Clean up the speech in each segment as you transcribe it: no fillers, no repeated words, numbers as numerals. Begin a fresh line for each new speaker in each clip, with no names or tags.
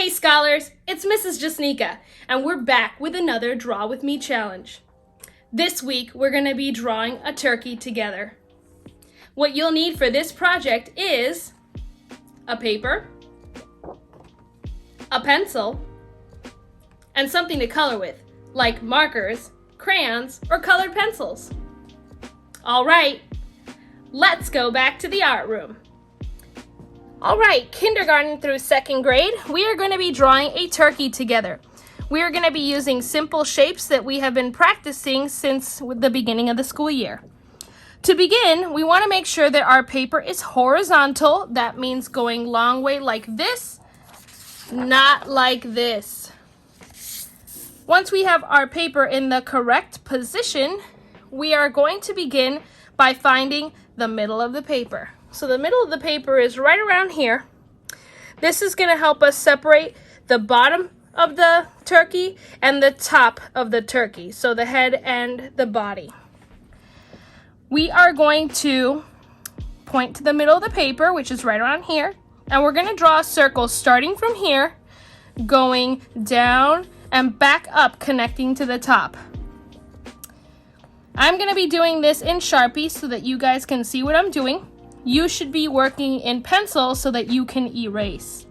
Hey scholars, it's Mrs. Jasnica, and we're back with another Draw With Me challenge. This week, we're going to be drawing a turkey together. What you'll need for this project is a paper, a pencil, and something to color with, like markers, crayons, or colored pencils. All right, let's go back to the art room. All right, kindergarten through second grade, we are going to be drawing a turkey together. We are going to be using simple shapes that we have been practicing since the beginning of the school year. To begin, we want to make sure that our paper is horizontal. That means going long way like this, not like this. Once we have our paper in the correct position, we are going to begin by finding the middle of the paper. So the middle of the paper is right around here. This is going to help us separate the bottom of the turkey and the top of the turkey, so the head and the body. We are going to point to the middle of the paper, which is right around here, and we're going to draw a circle starting from here, going down and back up, connecting to the top. I'm going to be doing this in Sharpie so that you guys can see what I'm doing. You should be working in pencil so that you can erase.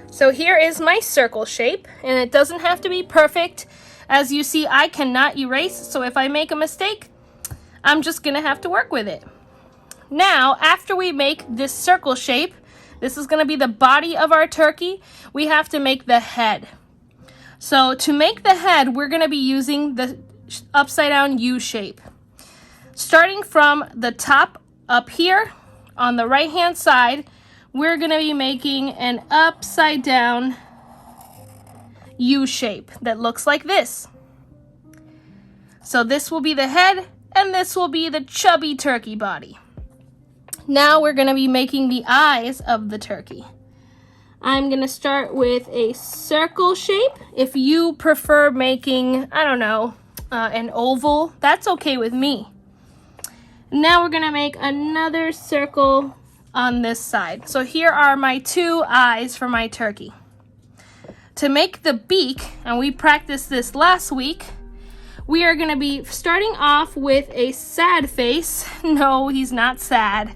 So here is my circle shape, and it doesn't have to be perfect. As you see, I cannot erase, so if I make a mistake, I'm just gonna have to work with it. Now, after we make this circle shape, this is going to be the body of our turkey. We have to make the head. So to make the head, we're going to be using the upside down U shape. Starting from the top up here on the right hand side, we're going to be making an upside down U shape that looks like this. So this will be the head, and this will be the chubby turkey body. Now we're going to be making the eyes of the turkey. I'm going to start with a circle shape. If you prefer making, an oval, that's okay with me. Now we're going to make another circle on this side. So here are my two eyes for my turkey. To make the beak, and we practiced this last week, we are going to be starting off with a sad face. No, he's not sad.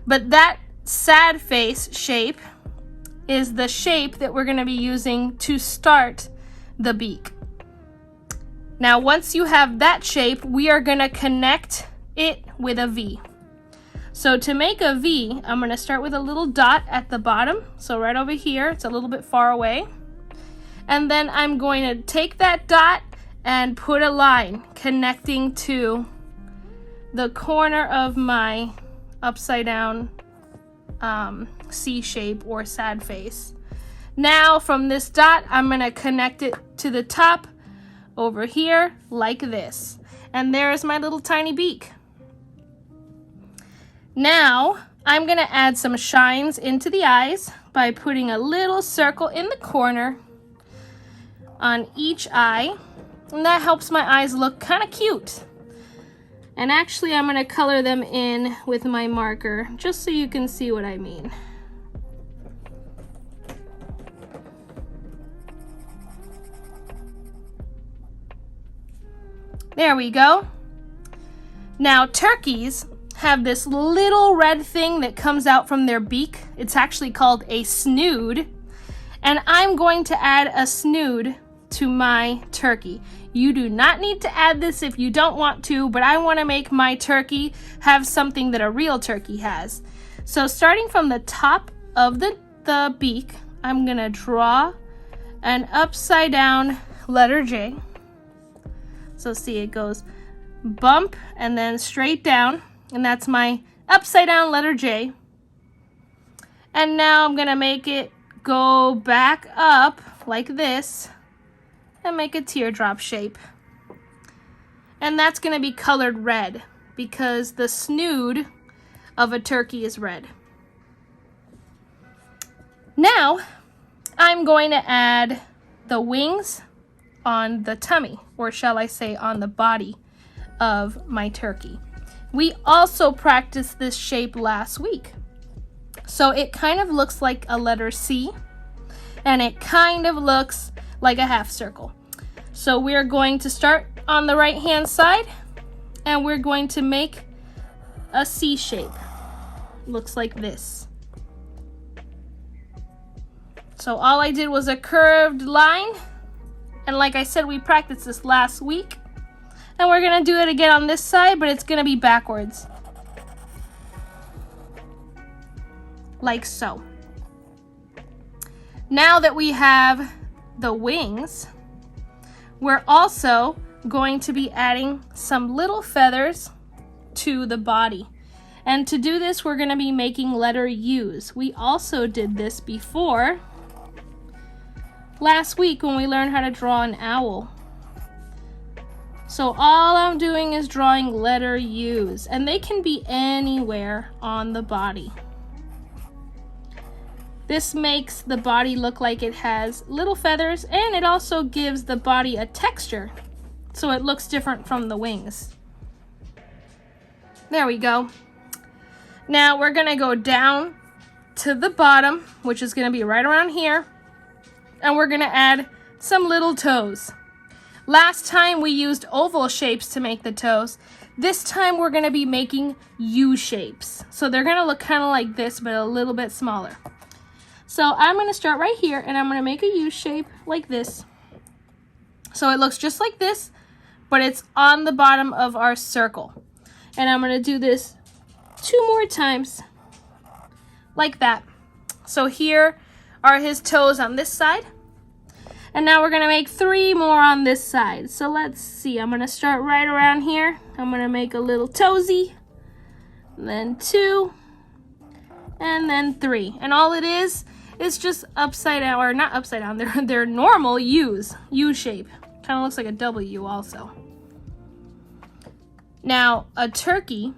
But that sad face shape is the shape that we're going to be using to start the beak. Now, once you have that shape, we are going to connect it with a V. So to make a V, I'm going to start with a little dot at the bottom. So right over here, it's a little bit far away. And then I'm going to take that dot and put a line connecting to the corner of my upside down C shape or sad face. Now from this dot, I'm going to connect it to the top over here like this. And there's my little tiny beak. Now I'm going to add some shines into the eyes by putting a little circle in the corner on each eye. And that helps my eyes look kind of cute. And actually, I'm going to color them in with my marker, just so you can see what I mean. There we go. Now, turkeys have this little red thing that comes out from their beak. It's actually called a snood. And I'm going to add a snood to my turkey. You do not need to add this if you don't want to, but I want to make my turkey have something that a real turkey has. So starting from the top of the beak, I'm going to draw an upside down letter J. So see, it goes bump and then straight down, and that's my upside down letter J. And now I'm going to make it go back up like this and make a teardrop shape. And that's going to be colored red because the snood of a turkey is red. Now I'm going to add the wings on the tummy, or shall I say on the body of my turkey. We also practiced this shape last week. So it kind of looks like a letter C, and it kind of looks like a half circle. So we're going to start on the right hand side, and we're going to make a C shape. Looks like this. So all I did was a curved line, and like I said, we practiced this last week, and we're gonna do it again on this side, but it's gonna be backwards, like so. Now that we have the wings, we're also going to be adding some little feathers to the body. And to do this, we're going to be making letter U's. We also did this before last week when we learned how to draw an owl. So all I'm doing is drawing letter U's, and they can be anywhere on the body. This makes the body look like it has little feathers, and it also gives the body a texture, so it looks different from the wings. There we go. Now we're gonna go down to the bottom, which is gonna be right around here, and we're gonna add some little toes. Last time we used oval shapes to make the toes. This time we're gonna be making U shapes. So they're gonna look kind of like this, but a little bit smaller. So I'm going to start right here, and I'm going to make a U shape like this. So it looks just like this, but it's on the bottom of our circle. And I'm going to do this 2 more times, like that. So here are his toes on this side. And now we're going to make 3 more on this side. So let's see, I'm going to start right around here. I'm going to make a little toesy, then 2, and then 3. And all it is just upside down, or not upside down, they're normal U's, U shape. Kind of looks like a W also. Now, a turkey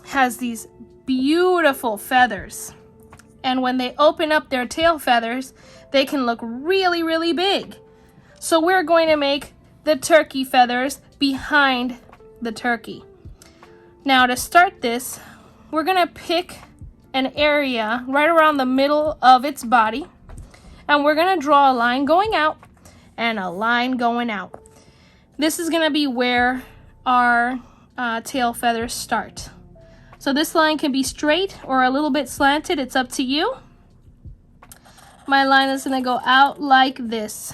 has these beautiful feathers. And when they open up their tail feathers, they can look really, really big. So we're going to make the turkey feathers behind the turkey. Now to start this, we're going to pick an area right around the middle of its body, and we're going to draw a line going out and a line going out. This is going to be where our tail feathers start. So this line can be straight or a little bit slanted, it's up to you. My line is going to go out like this.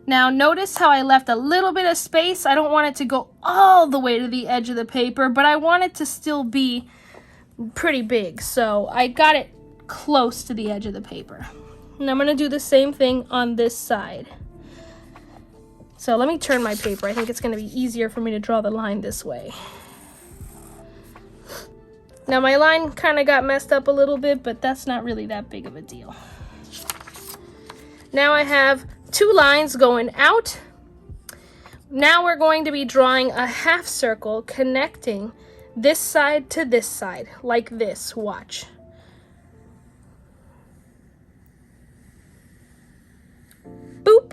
Now notice how I left a little bit of space. I don't want it to go all the way to the edge of the paper, but I want it to still be pretty big, so I got it close to the edge of the paper. And I'm going to do the same thing on this side. So let me turn my paper. I think it's going to be easier for me to draw the line this way. Now my line kind of got messed up a little bit, but that's not really that big of a deal. Now I have 2 lines going out. Now we're going to be drawing a half circle connecting this side to this side, like this. Watch. Boop.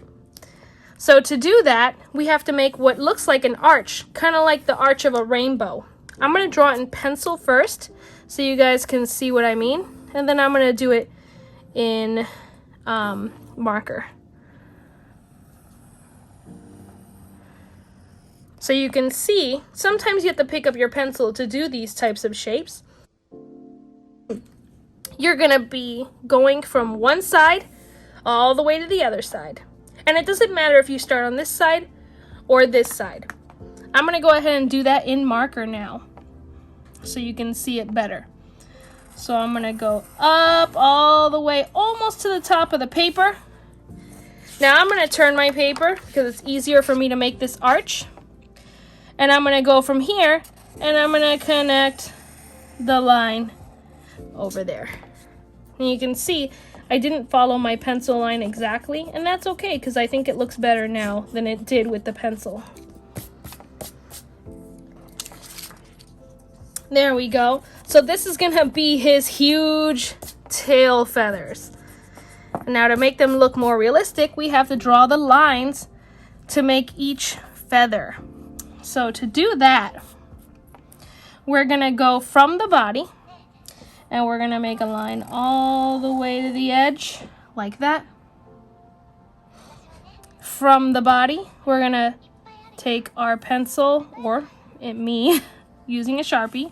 So to do that, we have to make what looks like an arch, kind of like the arch of a rainbow. I'm going to draw it in pencil first, so you guys can see what I mean, and then I'm going to do it in marker. So you can see, sometimes you have to pick up your pencil to do these types of shapes. You're going to be going from one side all the way to the other side. And it doesn't matter if you start on this side or this side. I'm going to go ahead and do that in marker now, so you can see it better. So I'm going to go up all the way, almost to the top of the paper. Now I'm going to turn my paper, because it's easier for me to make this arch. And I'm going to go from here, and I'm going to connect the line over there. And you can see I didn't follow my pencil line exactly, and that's okay, because I think it looks better now than it did with the pencil. There we go. So this is going to be his huge tail feathers. Now to make them look more realistic, we have to draw the lines to make each feather. So to do that, we're gonna go from the body and we're gonna make a line all the way to the edge like that. From the body, we're gonna take our pencil, or me, using a Sharpie,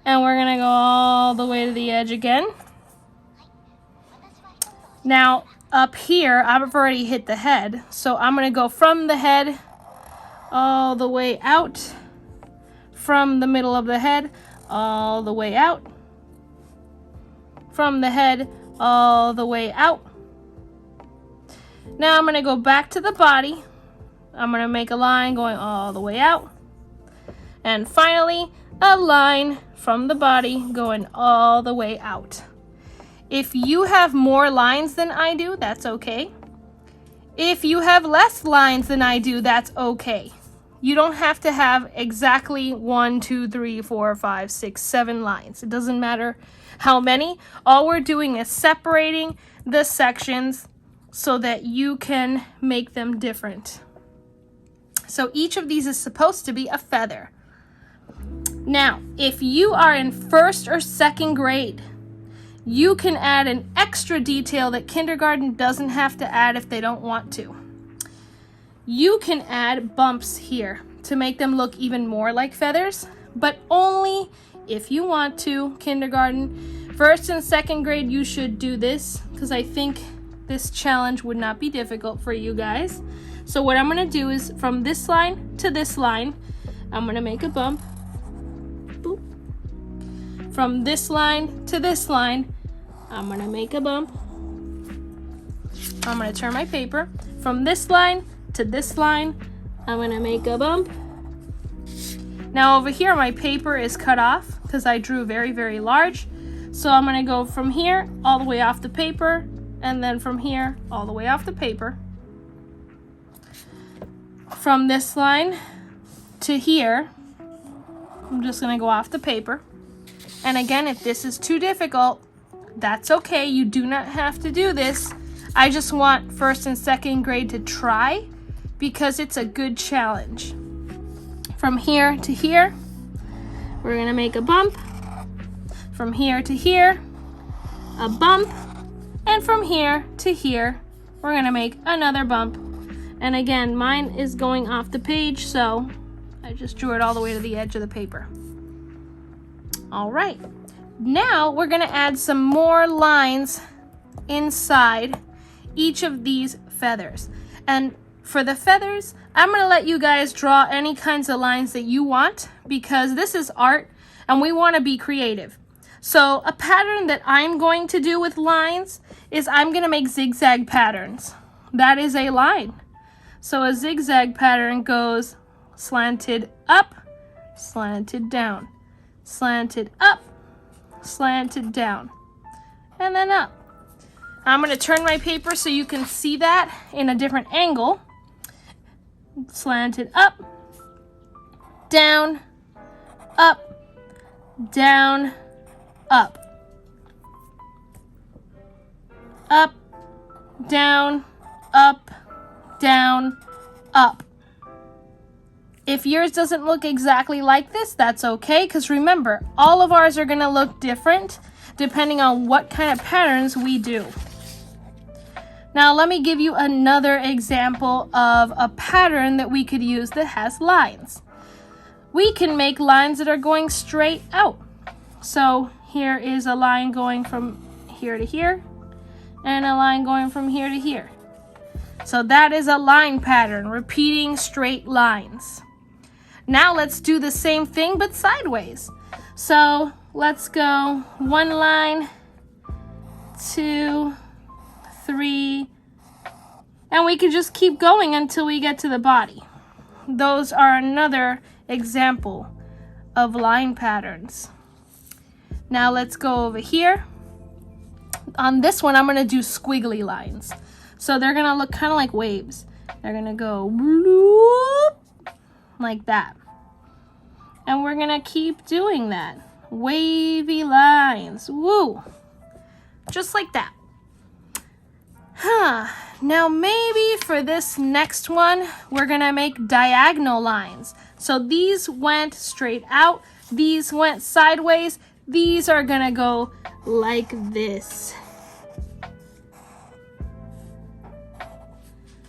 and we're gonna go all the way to the edge again. Now, up here, I've already hit the head, so I'm gonna go from the head all the way out, from the middle of the head all the way out, from the head all the way out. Now I'm gonna go back to the body. I'm gonna make a line going all the way out, and finally a line from the body going all the way out. If you have more lines than I do, that's okay. If you have less lines than I do, that's okay. You don't have to have exactly 1, 2, 3, 4, 5, 6, 7 lines. It doesn't matter how many. All we're doing is separating the sections so that you can make them different. So each of these is supposed to be a feather. Now, if you are in 1st or 2nd grade, you can add an extra detail that kindergarten doesn't have to add if they don't want to. You can add bumps here to make them look even more like feathers, but only if you want to. Kindergarten, 1st and 2nd grade, you should do this because I think this challenge would not be difficult for you guys. So what I'm gonna do is from this line to this line, I'm gonna make a bump. Boop. From this line to this line, I'm gonna make a bump. I'm gonna turn my paper. From this line to this line, I'm gonna make a bump. Now over here, my paper is cut off because I drew very, very large. So I'm gonna go from here all the way off the paper, and then from here all the way off the paper. From this line to here, I'm just gonna go off the paper. And again, if this is too difficult, that's okay. You do not have to do this. I just want 1st and 2nd grade to try because it's a good challenge. From here to here, we're gonna make a bump. From here to here, a bump. And from here to here, we're gonna make another bump. And again, mine is going off the page, so I just drew it all the way to the edge of the paper. All right, now we're gonna add some more lines inside each of these feathers. And for the feathers, I'm gonna let you guys draw any kinds of lines that you want because this is art and we wanna be creative. So a pattern that I'm going to do with lines is I'm gonna make zigzag patterns. That is a line. So a zigzag pattern goes slanted up, slanted down, slanted up, slanted down, and then up. I'm going to turn my paper so you can see that in a different angle. Slanted up, down, up, down, up, up, down, up, down, up. If yours doesn't look exactly like this, that's okay, because remember, all of ours are going to look different depending on what kind of patterns we do. Now let me give you another example of a pattern that we could use that has lines. We can make lines that are going straight out. So here is a line going from here to here, and a line going from here to here. So that is a line pattern, repeating straight lines. Now let's do the same thing but sideways. So let's go 1 line, 2, 3, and we can just keep going until we get to the body. Those are another example of line patterns. Now let's go over here. On this one, I'm gonna do squiggly lines. So they're gonna look kind of like waves. They're gonna go whoop, like that. And we're gonna keep doing that. Wavy lines, woo, just like that. Now maybe for this next one, we're gonna make diagonal lines. So these went straight out, these went sideways, these are gonna go like this.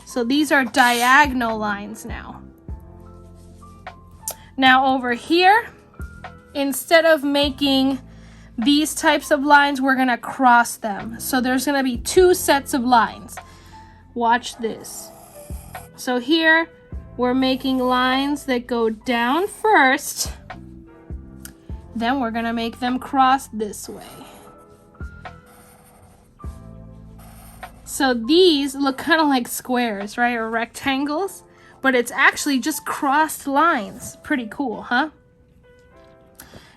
So these are diagonal lines now. Now over here, instead of making these types of lines, we're gonna cross them. So there's gonna be two sets of lines. Watch this. So here, we're making lines that go down first. Then we're gonna make them cross this way. So these look kind of like squares, right? Or rectangles, but it's actually just crossed lines. Pretty cool, huh?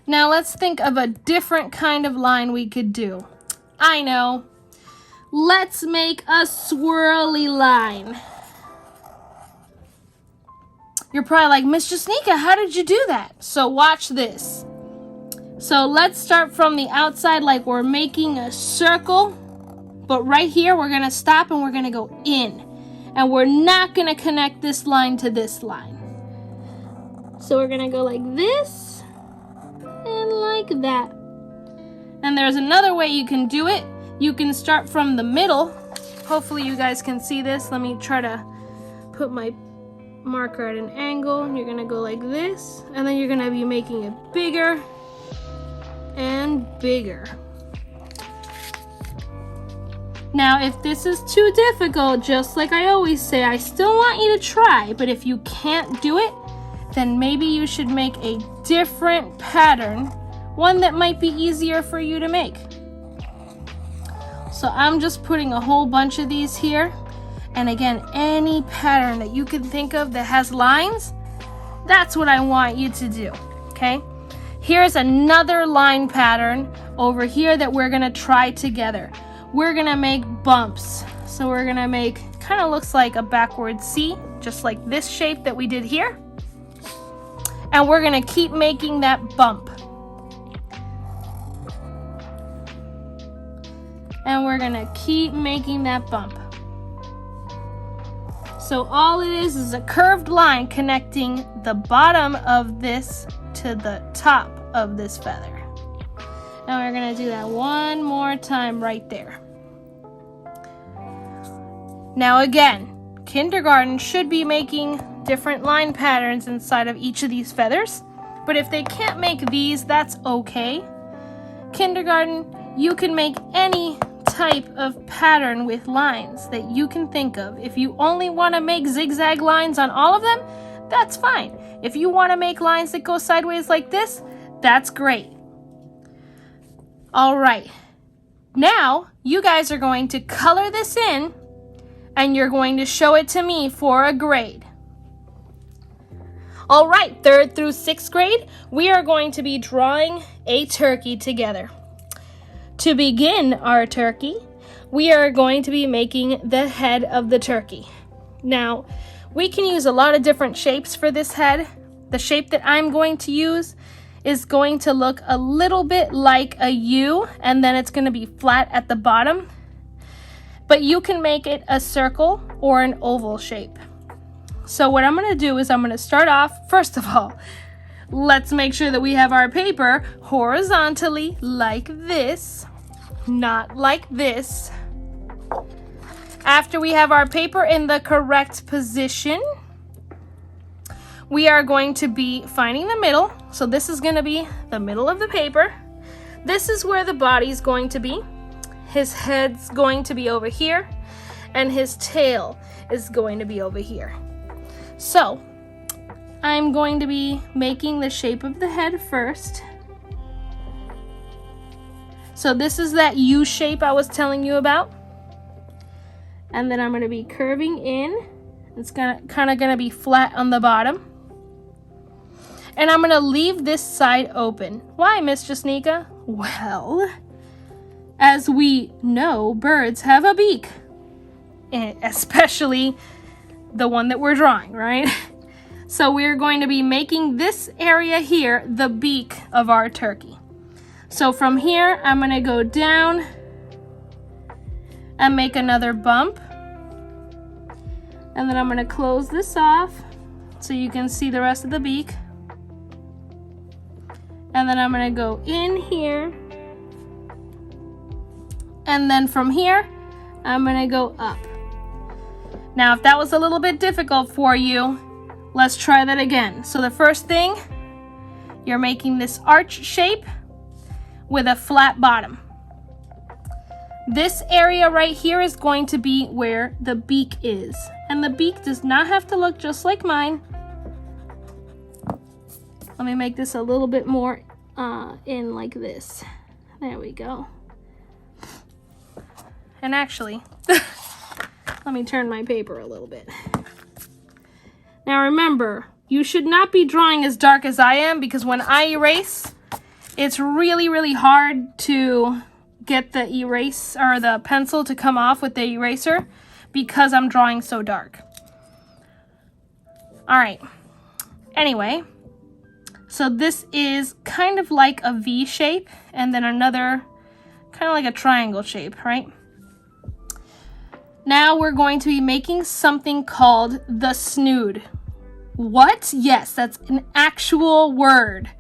Now let's think of a different kind of line we could do. I know. Let's make a swirly line. You're probably like, Miss Jasnica, how did you do that? So watch this. So let's start from the outside like we're making a circle. But right here, we're gonna stop and we're gonna go in. And we're not gonna connect this line to this line. So we're gonna go like this and like that. And there's another way you can do it. You can start from the middle. Hopefully you guys can see this. Let me try to put my marker at an angle. You're gonna go like this, and then you're gonna be making it bigger and bigger. Now, if this is too difficult, just like I always say, I still want you to try, but if you can't do it, then maybe you should make a different pattern, one that might be easier for you to make. So I'm just putting a whole bunch of these here. And again, any pattern that you can think of that has lines, that's what I want you to do, okay? Here's another line pattern over here that we're gonna try together. We're gonna make bumps. So we're gonna make, kind of looks like a backward C, just like this shape that we did here. And we're gonna keep making that bump. And we're gonna keep making that bump. So all it is a curved line connecting the bottom of this to the top of this feather. And we're gonna do that one more time right there. Now again, kindergarten should be making different line patterns inside of each of these feathers, but if they can't make these, that's okay. Kindergarten, you can make any type of pattern with lines that you can think of. If you only want to make zigzag lines on all of them, that's fine. If you want to make lines that go sideways like this, that's great. All right, now you guys are going to color this in and you're going to show it to me for a grade. All right, 3rd through 6th grade, we are going to be drawing a turkey together. To begin our turkey, we are going to be making the head of the turkey. Now, we can use a lot of different shapes for this head. The shape that I'm going to use is going to look a little bit like a U, and then it's going to be flat at the bottom. But you can make it a circle or an oval shape. So what I'm going to do is I'm going to start off, first of all, let's make sure that we have our paper horizontally like this, not like this. After we have our paper in the correct position, we are going to be finding the middle. So this is going to be the middle of the paper. This is where the body is going to be. His head's going to be over here, and his tail is going to be over here. So I'm going to be making the shape of the head first. So this is that U shape I was telling you about. And then I'm going to be curving in. It's kind of going to be flat on the bottom. And I'm going to leave this side open. Why, Miss Jasnica? Well, as we know, birds have a beak. Especially the one that we're drawing, right? So we're going to be making this area here the beak of our turkey. So from here, I'm going to go down and make another bump And then I'm going to close this off so you can see the rest of the beak. And then I'm going to go in here. And then from here, I'm going to go up. Now, if that was a little bit difficult for you, let's try that again. So the first thing, you're making this arch shape with a flat bottom. This area right here is going to be where the beak is. And the beak does not have to look just like mine. Let me make this a little bit more in like this. There we go. And actually, let me turn my paper a little bit. Now remember, you should not be drawing as dark as I am, because when I erase, it's really, really hard to get the erase or the pencil to come off with the eraser because I'm drawing so dark. All right. Anyway, so this is kind of like a V shape, and then another kind of like a triangle shape, right? Now we're going to be making something called the snood. What? Yes, that's an actual word.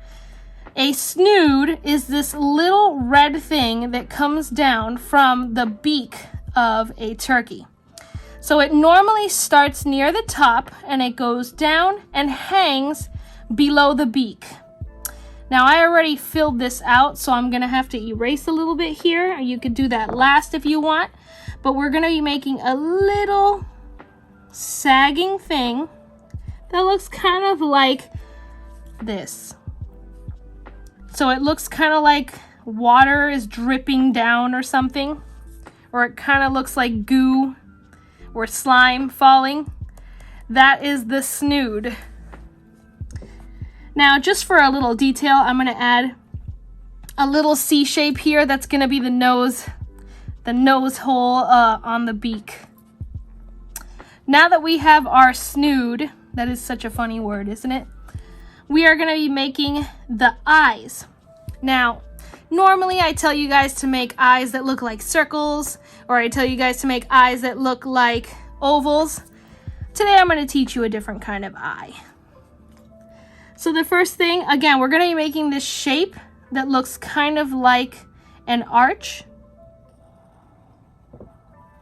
A snood is this little red thing that comes down from the beak of a turkey. So it normally starts near the top and it goes down and hangs below the beak. Now I already filled this out, so I'm gonna have to erase a little bit here. You could do that last if you want, but we're gonna be making a little sagging thing that looks kind of like this. So it looks kind of like water is dripping down or something, or it kind of looks like goo or slime falling. That is the snood. Now, just for a little detail, I'm going to add a little C shape here. That's going to be the nose hole on the beak. Now that we have our snood, that is such a funny word, isn't it? We are going to be making the eyes. Now, normally I tell you guys to make eyes that look like circles, or I tell you guys to make eyes that look like ovals. Today I'm going to teach you a different kind of eye. So the first thing, again, we're going to be making this shape that looks kind of like an arch.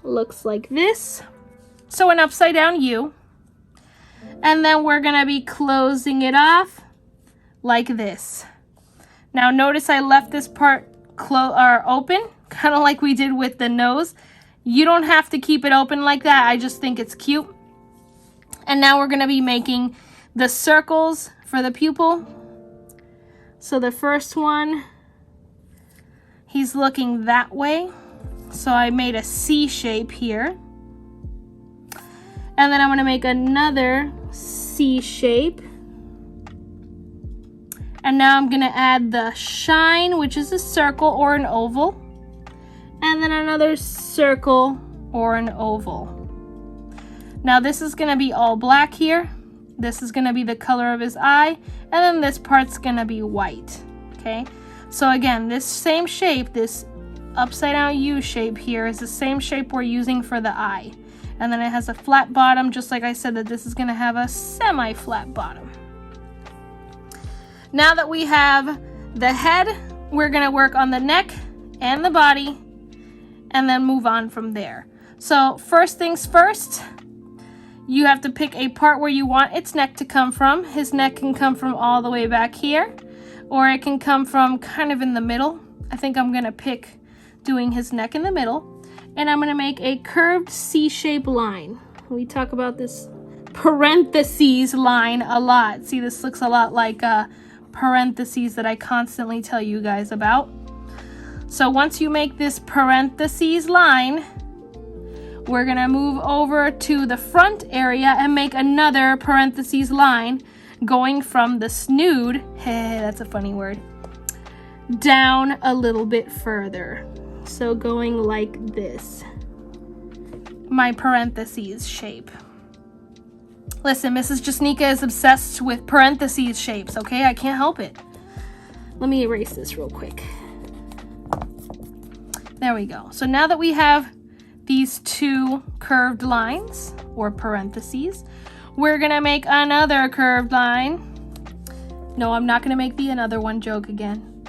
Looks like this. So an upside down U. And then we're going to be closing it off like this. Now notice I left this part open, kind of like we did with the nose. You don't have to keep it open like that. I just think it's cute. And now we're going to be making the circles for the pupil. So the first one, he's looking that way. So I made a C shape here. And then I'm going to make another C shape. And now I'm going to add the shine, which is a circle or an oval. And then another circle or an oval. Now this is going to be all black here. This is going to be the color of his eye. And then this part's going to be white. Okay. So again, this same shape, this upside down U shape here, is the same shape we're using for the eye. And then it has a flat bottom, just like I said that this is going to have a semi-flat bottom. Now that we have the head, we're going to work on the neck and the body and then move on from there. So first things first, you have to pick a part where you want its neck to come from. His neck can come from all the way back here, or it can come from kind of in the middle. I think I'm going to pick doing his neck in the middle. And I'm going to make a curved C-shaped line. We talk about this parentheses line a lot. See, this looks a lot like parentheses that I constantly tell you guys about. So once you make this parentheses line, we're going to move over to the front area and make another parentheses line going from the snood, hey, that's a funny word, down a little bit further. So going like this, my parentheses shape. Listen, Mrs. Jasnica is obsessed with parentheses shapes, okay? I can't help it. Let me erase this real quick. There we go. So now that we have these two curved lines, or parentheses. We're gonna make another curved line. No, I'm not gonna make the another one joke again.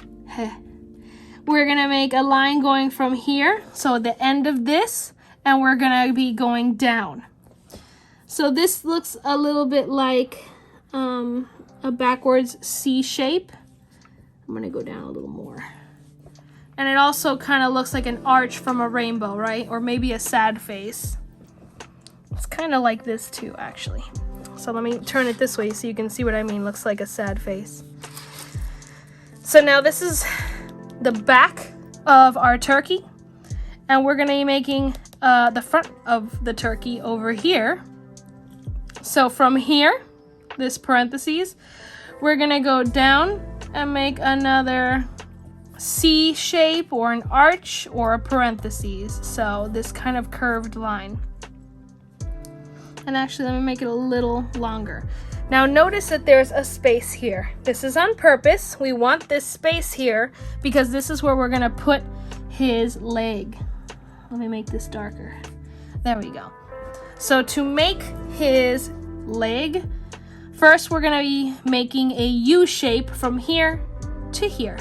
We're gonna make a line going from here, so the end of this, and we're gonna be going down. So this looks a little bit like a backwards C shape. I'm gonna go down a little more. And it also kind of looks like an arch from a rainbow, right? Or maybe a sad face. It's kind of like this too, actually. So let me turn it this way so you can see what I mean. Looks like a sad face. So now this is the back of our turkey. And we're gonna be making the front of the turkey over here. So from here, this parentheses, we're gonna go down and make another C shape or an arch or a parentheses. So this kind of curved line. And actually, let me make it a little longer. Now notice that there's a space here. This is on purpose. We want this space here because this is where we're gonna put his leg. Let me make this darker. There we go. So to make his leg, first we're gonna be making a U shape from here to here.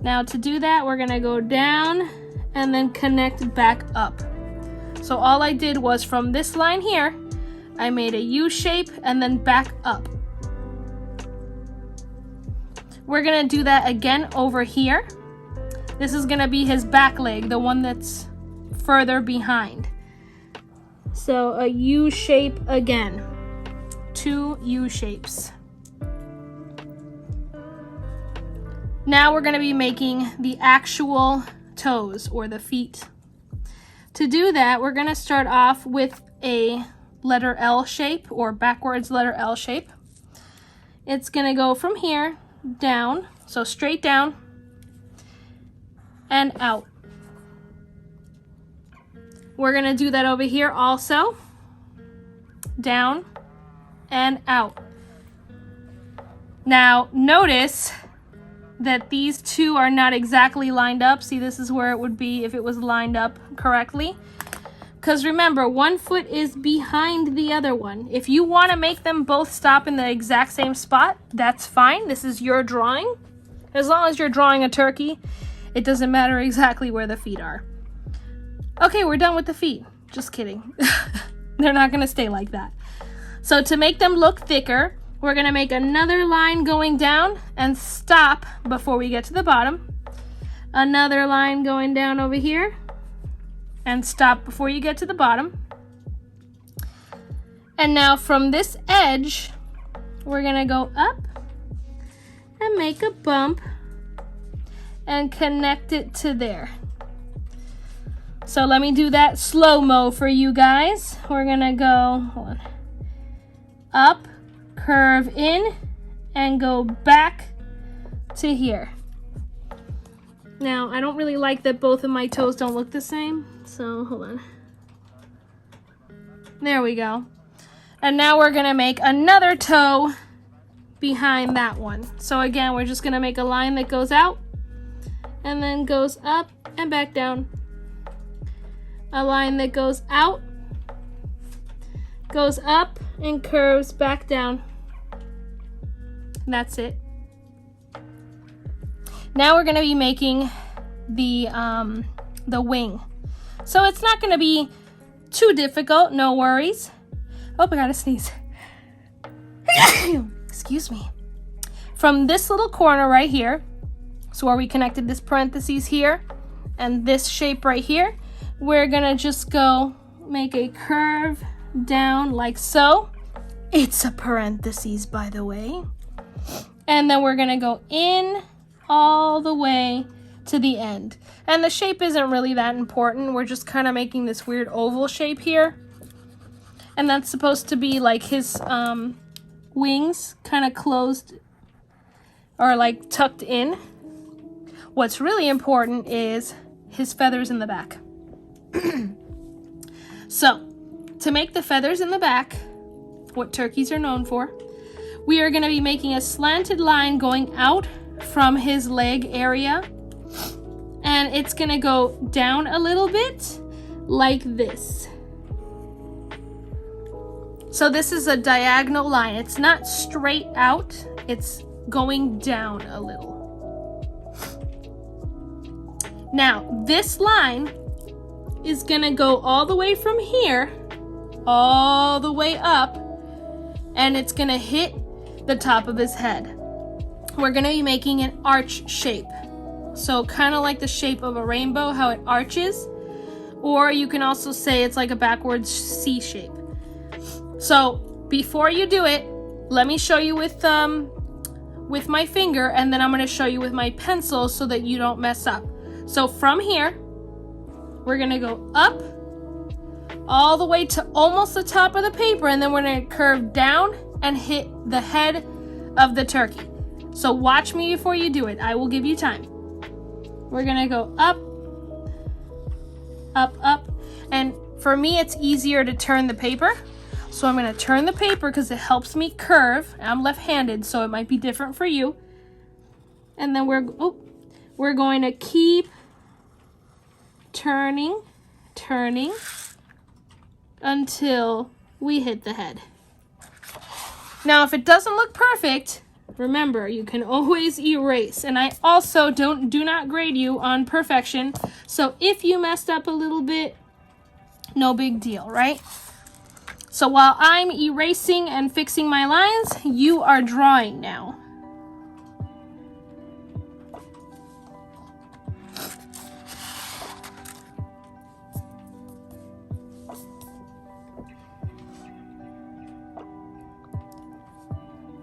Now to do that, we're gonna go down and then connect back up. So all I did was from this line here, I made a U shape and then back up. We're gonna do that again over here. This is gonna be his back leg, the one that's further behind. So a U shape again. 2 U shapes. Now we're gonna be making the actual toes or the feet. To do that, we're gonna start off with a letter L shape or backwards letter L shape. It's gonna go from here down, so straight down and out. We're gonna do that over here also. Down and out. Now notice that these two are not exactly lined up. See, this is where it would be if it was lined up correctly. Because remember, one foot is behind the other one. If you want to make them both stop in the exact same spot, that's fine. This is your drawing. As long as you're drawing a turkey, it doesn't matter exactly where the feet are. Okay, we're done with the feet. Just kidding. They're not going to stay like that. So to make them look thicker, we're gonna make another line going down and stop before we get to the bottom. Another line going down over here and stop before you get to the bottom. And now from this edge, we're gonna go up and make a bump and connect it to there. So let me do that slow-mo for you guys. We're gonna go, hold on, up, curve in, and go back to here. Now, I don't really like that both of my toes don't look the same, so hold on. There we go. And now we're gonna make another toe behind that one. So again, we're just gonna make a line that goes out and then goes up and back down. A line that goes out, goes up, and curves back down. That's it. Now we're gonna be making the wing. So it's not gonna be too difficult, no worries. Oh, I gotta sneeze. Excuse me. From this little corner right here, so where we connected this parentheses here and this shape right here, we're gonna just go make a curve down like so. It's a parentheses, by the way. And then we're gonna go in all the way to the end. And the shape isn't really that important. We're just kind of making this weird oval shape here. And that's supposed to be like his wings kind of closed or like tucked in. What's really important is his feathers in the back. So, to make the feathers in the back, what turkeys are known for, we are going to be making a slanted line going out from his leg area, and it's going to go down a little bit like this. So this is a diagonal line. It's not straight out, it's going down a little. Now, this line is gonna go all the way from here, all the way up, and it's gonna hit the top of his head. We're gonna be making an arch shape. So kind of like the shape of a rainbow, how it arches. Or you can also say it's like a backwards C shape. So before you do it, let me show you with my finger, and then I'm gonna show you with my pencil so that you don't mess up. So from here, we're gonna go up all the way to almost the top of the paper, and then we're gonna curve down and hit the head of the turkey. So watch me before you do it. I will give you time. We're gonna go up, up, up, and for me it's easier to turn the paper. So I'm gonna turn the paper because it helps me curve. I'm left-handed, so it might be different for you. And then we're going to keep turning until we hit the head. Now, if it doesn't look perfect, remember, you can always erase. And I also do not grade you on perfection. So if you messed up a little bit, no big deal, right? So while I'm erasing and fixing my lines, you are drawing now.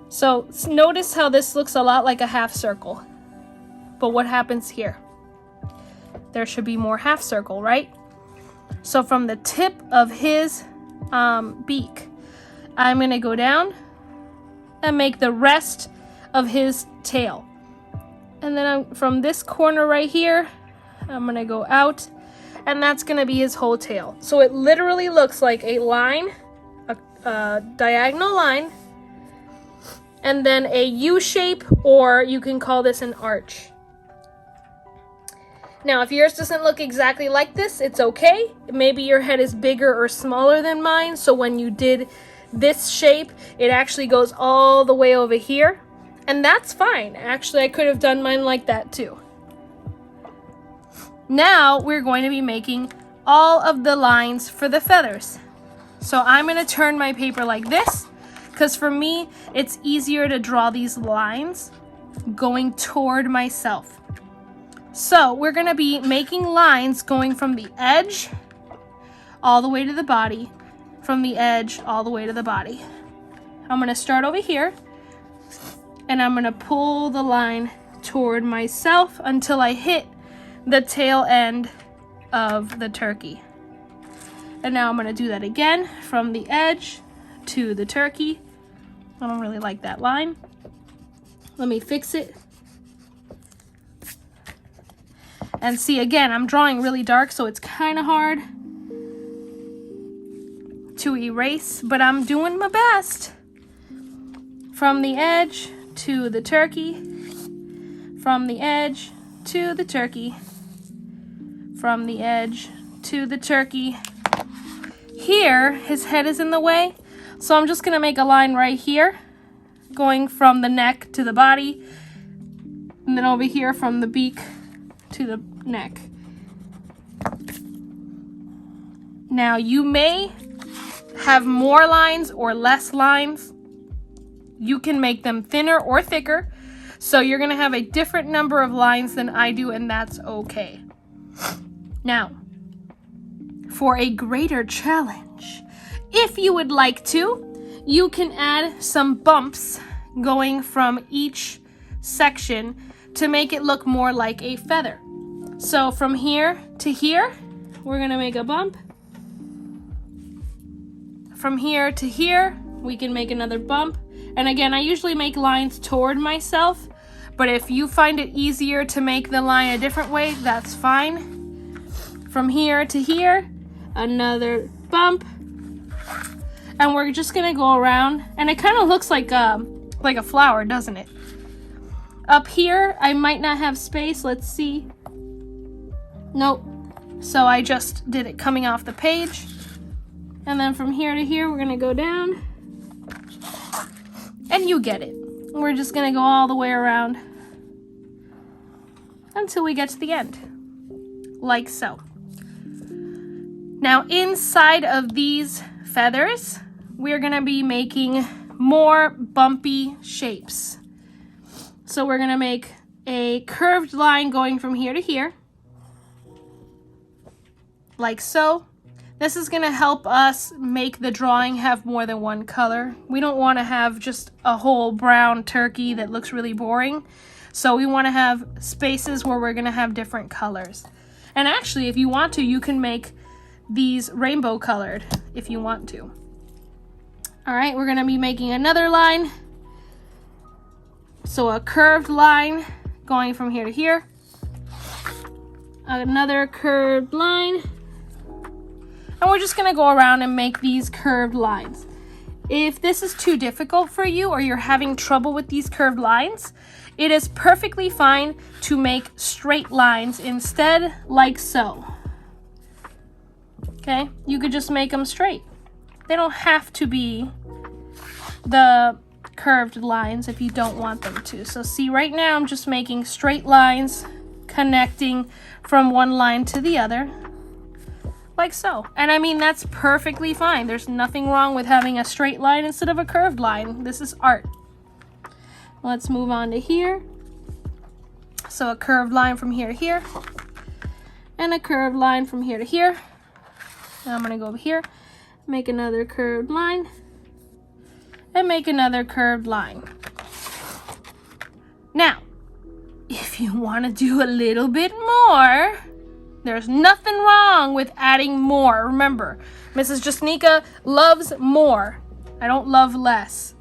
So notice how this looks a lot like a half circle. But what happens here? There should be more half circle, right? So from the tip of his beak, I'm gonna go down and make the rest of his tail. And then from this corner right here, I'm gonna go out, and that's gonna be his whole tail. So it literally looks like a line, a diagonal line, and then a U shape, or you can call this an arch. Now, if yours doesn't look exactly like this, it's okay. Maybe your head is bigger or smaller than mine, so when you did this shape, it actually goes all the way over here, and that's fine. Actually, I could have done mine like that too. Now, we're going to be making all of the lines for the feathers. So I'm gonna turn my paper like this, because for me, it's easier to draw these lines going toward myself. So we're gonna be making lines going from the edge all the way to the body, from the edge all the way to the body. I'm gonna start over here, and I'm gonna pull the line toward myself until I hit the tail end of the turkey. And now I'm gonna do that again from the edge to the turkey. I don't really like that line. Let me fix it. And see, again, I'm drawing really dark, so it's kind of hard to erase, but I'm doing my best. From the edge to the turkey, from the edge to the turkey, from the edge to the turkey. Here, his head is in the way, so I'm just gonna make a line right here, going from the neck to the body, and then over here from the beak to the neck. Now, you may have more lines or less lines. You can make them thinner or thicker, so you're gonna have a different number of lines than I do, and that's okay. Now, for a greater challenge, if you would like to, you can add some bumps going from each section to make it look more like a feather. So from here to here, we're gonna make a bump. From here to here, we can make another bump. And again, I usually make lines toward myself, but if you find it easier to make the line a different way, that's fine. From here to here, another bump. And we're just gonna go around, and it kind of looks like a flower, doesn't it? Up here, I might not have space. Let's see. Nope. So I just did it coming off the page. And then from here to here, we're gonna go down. And you get it. We're just gonna go all the way around until we get to the end, like so. Now inside of these feathers, we're gonna be making more bumpy shapes. So we're gonna make a curved line going from here to here, like so. This is gonna help us make the drawing have more than one color. We don't wanna have just a whole brown turkey that looks really boring. So we wanna have spaces where we're gonna have different colors. And actually, if you want to, you can make these rainbow colored if you want to. All right, we're gonna be making another line. So a curved line going from here to here. Another curved line. And we're just gonna go around and make these curved lines. If this is too difficult for you or you're having trouble with these curved lines, it is perfectly fine to make straight lines instead, like so. Okay, you could just make them straight. They don't have to be the curved lines if you don't want them to. So see, right now I'm just making straight lines connecting from one line to the other, like so. And I mean, that's perfectly fine. There's nothing wrong with having a straight line instead of a curved line. This is art. Let's move on to here. So a curved line from here to here, and a curved line from here to here. Now I'm gonna go over here, make another curved line, and make another curved line. Now, if you wanna do a little bit more, there's nothing wrong with adding more. Remember, Mrs. Jasnica loves more. I don't love less.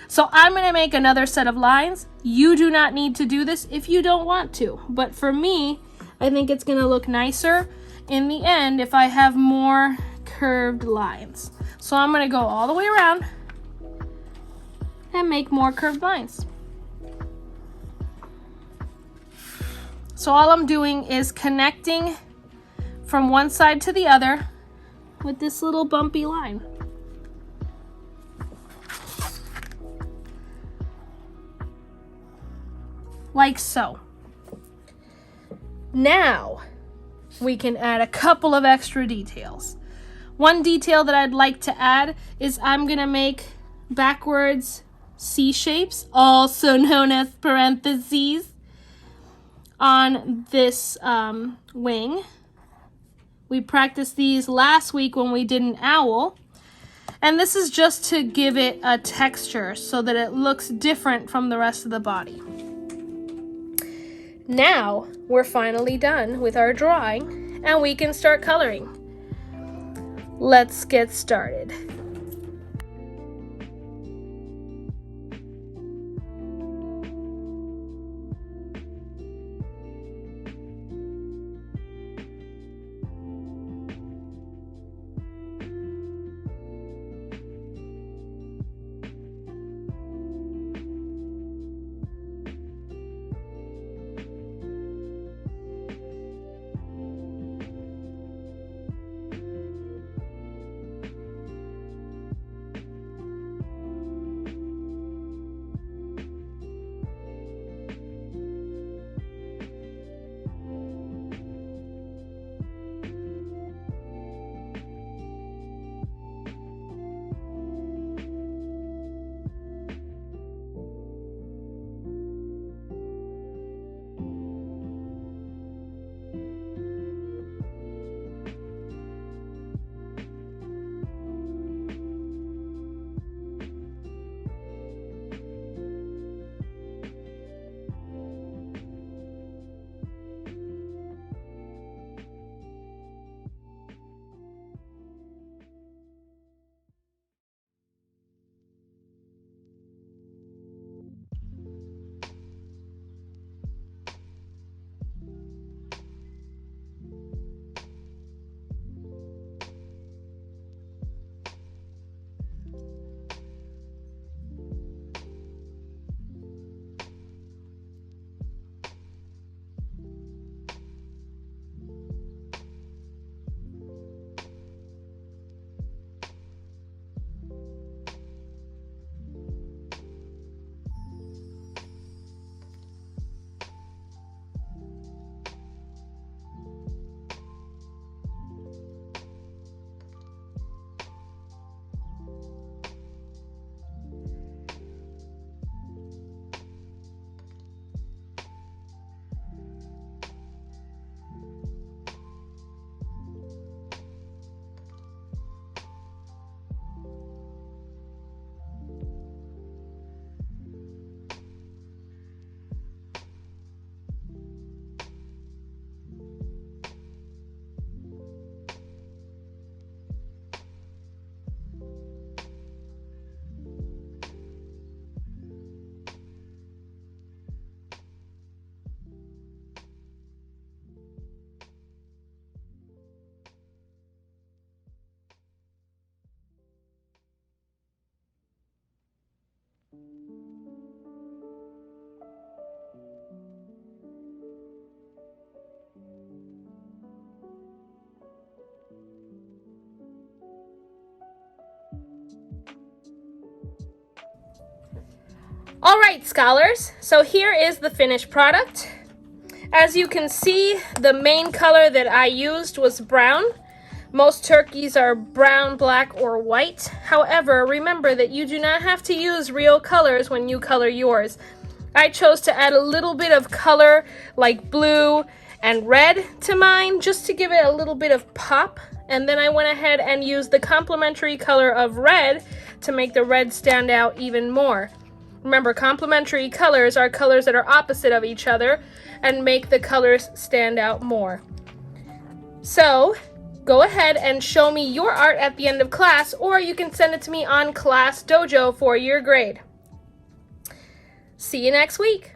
So I'm gonna make another set of lines. You do not need to do this if you don't want to. But for me, I think it's gonna look nicer in the end if I have more curved lines. So I'm gonna go all the way around and make more curved lines. So all I'm doing is connecting from one side to the other with this little bumpy line. Like so. Now we can add a couple of extra details. One detail that I'd like to add is I'm gonna make backwards C shapes, also known as parentheses, on this wing. We practiced these last week when we did an owl. And this is just to give it a texture so that it looks different from the rest of the body. Now we're finally done with our drawing and we can start coloring. Let's get started. All right, scholars, so here is the finished product. As you can see, the main color that I used was brown. Most turkeys are brown, black, or white. However, remember that you do not have to use real colors when you color yours. I chose to add a little bit of color like blue and red to mine just to give it a little bit of pop. And then I went ahead and used the complementary color of red to make the red stand out even more. Remember, complementary colors are colors that are opposite of each other and make the colors stand out more. So, go ahead and show me your art at the end of class, or you can send it to me on Class Dojo for your grade. See you next week.